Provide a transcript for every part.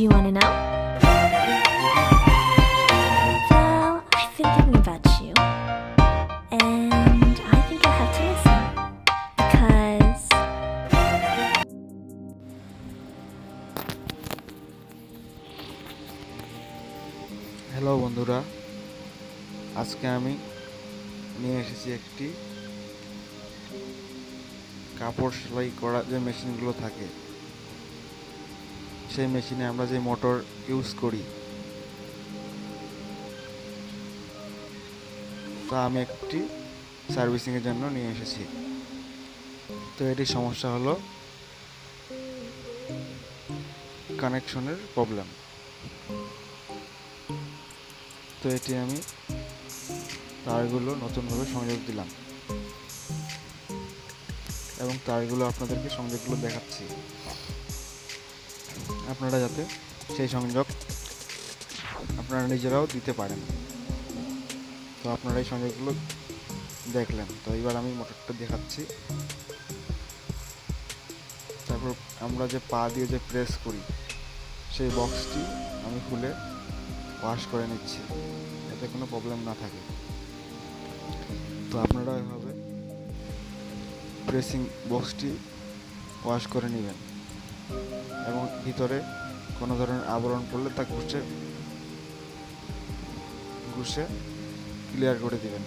Do you want to know? Well, I've been thinking about you. And I think you'll have to listen. Because hello বন্ধুরা, আজকে আমি নিয়ে এসেছি একটি কাপড় সেলাই করা যে মেশিনগুলো থাকে, সেই মেশিনে আমরা যে মোটর ইউজ করি, তা আমি একটি সার্ভিসিংয়ের জন্য নিয়ে এসেছি। তো এটির সমস্যা হলো কানেকশনের প্রবলেম। তো এটি আমি তারগুলো নতুনভাবে সংযোগ দিলাম এবং তারগুলো আপনাদেরকে সংযোগগুলো দেখাচ্ছি, আপনারা যাতে সেই সংযোগ আপনারা নিজেরাও দিতে পারেন। তো আপনারা এই সংযোগগুলো দেখলেন। তো এবার আমি মোটরটা দেখাচ্ছি। তারপর আমরা যে পা দিয়ে যে প্রেস করি, সেই বক্সটি আমি খুলে ওয়াশ করে নিচ্ছি যাতে কোনো প্রবলেম না থাকে। তো আপনারা এভাবে প্রেসিং বক্সটি ওয়াশ করে নেবেন এবং ভিতরে কোনো ধরনের আবরণ পড়লে তা ঘষে ক্লিয়ার করে দিবেন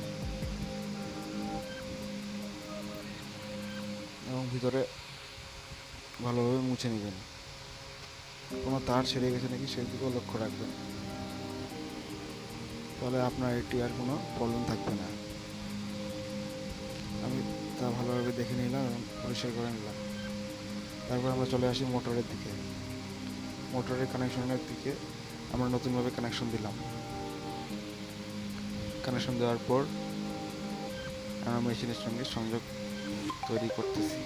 এবং ভিতরে ভালোভাবে মুছে নেবেন। কোনো তার ছেড়ে গেছে নাকি সেদিকেও লক্ষ্য রাখবেন, তাহলে আপনার এটি আর কোনো প্রবলেম থাকবে না। আমি তা ভালোভাবে দেখে নিলাম এবং পরিষ্কার করে নিলাম। তারপর আমরা চলে আসি মোটরের দিকে। মোটরের কানেকশনের দিকে আমরা নতুনভাবে কানেকশন দিলাম। কানেকশন দেওয়ার পর আমরা মেশিনের সঙ্গে সংযোগ তৈরি করতেছি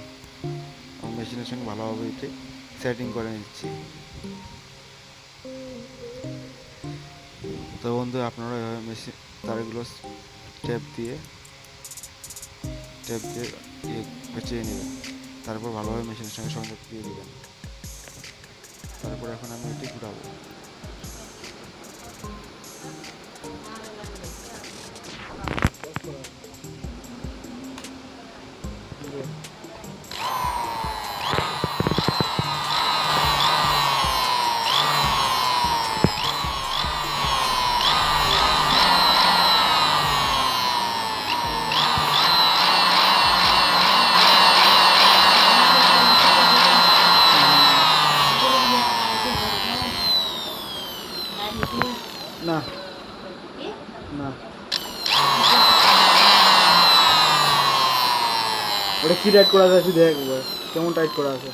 এবং মেশিনের সঙ্গে ভালোভাবে এটি সেটিং করে নিচ্ছি। তো বন্ধু, আপনারা এভাবে মেশিন তারগুলো টেপ দিয়ে পেঁচিয়ে নেবেন। তারপর ভালোভাবে মেশিনের সঙ্গে সংযোগ দিয়ে দেবেন। তারপর এখন আমি এটি ঘুরাবো। না না, ওটা কি টাইট করা আছে দেখ একবার, কেমন টাইট করা আছে।